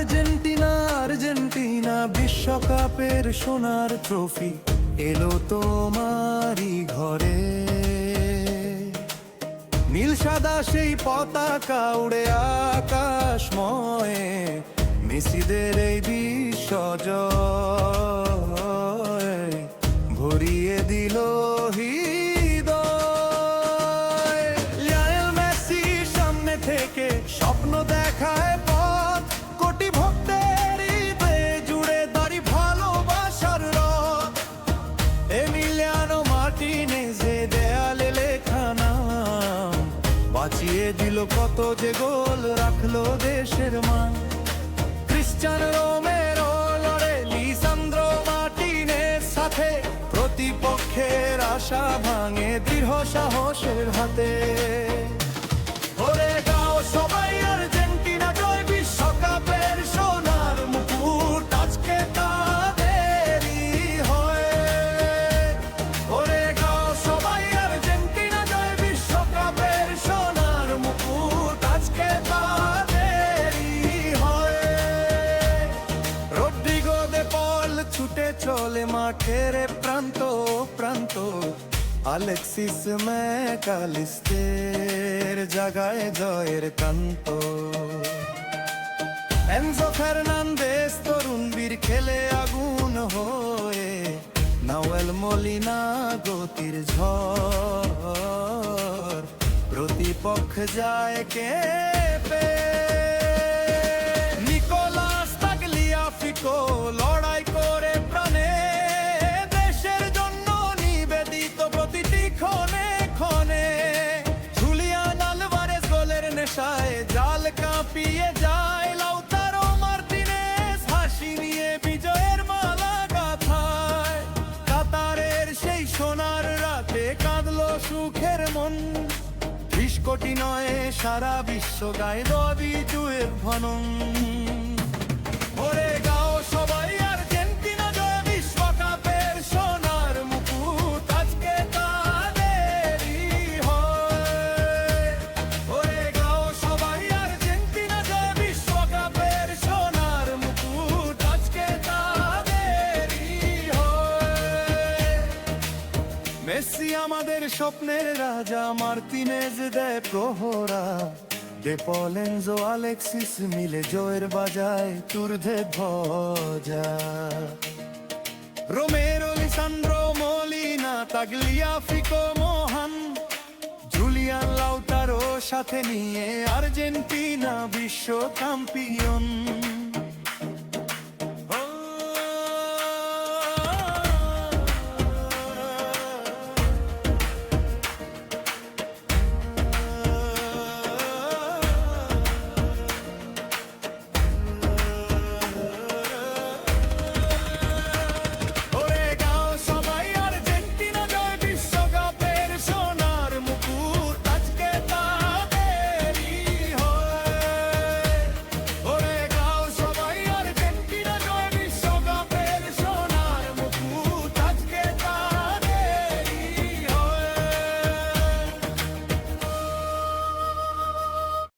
Argentina Argentina বিশ্বকাপের সোনার trophy এলো তোমারই ঘরে। নীল সাদা সেই পতাকা উড়ে আকাশময়ে, মেসিদের এই বিশ্বজয় ভরিয়ে দিল হৃদয়। লিওনেল মেসি সামনে থেকে স্বপ্ন দেখায় পথ, কোটি ভক্তের হৃদয়ে জুড়ে দাঁড়ি ভালোবাসার রথ। এমিলিয়ানো মার্টিনেজে দেয়ালে লেখা নাম, বাঁচিয়ে দিল কত যে গোল, রাখলো দেশের মান। ক্রিশ্চিয়ানো রোমেরো লড়ে লিসান্দ্রো মার্টিনেজ সাথে, প্রতিপক্ষের আশা ভাঙে দৃঢ় সাহসের হাতে। ওরে গাও সবাই আর্জেন্টিনা জয়, বিশ্বকাপের সোনার মুকুট আজকে তাদেরই হয়। ওরে গাও সবাই আর্জেন্টিনা জয়, বিশ্বকাপের সোনার মুকুট আজকে তাদেরই হয়। রদ্রিগো দে পল ছুটে চলে মাঠের প্রান্ত প্রান্ত, আলেক্সিস ম্যাকালিস্টের জাগায় জয়ের কান্ত। এনজো ফার্নান্দেজ তরুণ বীর খেলে আগুন হয়ে, নাওয়েল মলিনা গতির ঝড়, প্রতিপক্ষ যায় কেঁপে। নিকোলাস তাগলিয়াফিকো লড়াই করে প্রাণে, দেশের জন্য নিবেদিত প্রতিটি ক্ষণে ক্ষণে। জুলিয়ান আলভারেজ গোলের নেশায় জাল কাঁপিয়ে যায়, লাউতারো মার্টিনেজ হাসি নিয়ে বিজয়ের মালা গাথায়। কাতারের সেই সোনার রাতে কাঁদলো সুখের মন, 20 কোটি নয় সারা বিশ্ব গাইল বিজয়ের ভনন। ওরে গাও সবাই আর্জেন্টিনা জয়, বিশ্বকাপের সোনার মুকুট আজকে তাদেরই হয়। ওরে গাও সবাই আর্জেন্টিনা জয়, বিশ্বকাপের সোনার মুকুট আজকে তাদেরই হয়। মেসি আমাদের স্বপ্নের রাজা, মার্টিনেজ দেয় প্রহরা, দে পল এনজো আলেক্সিস মিলে জয়ের বাজায় তুর্ধে ধ্বজা। রোমেরো লিসান্দ্রো মলিনা তাগলিয়াফিকো মোহান, জুলিয়ান লাউতারো সাথে নিয়ে আর্জেন্টিনা বিশ্ব চ্যাম্পিয়ন।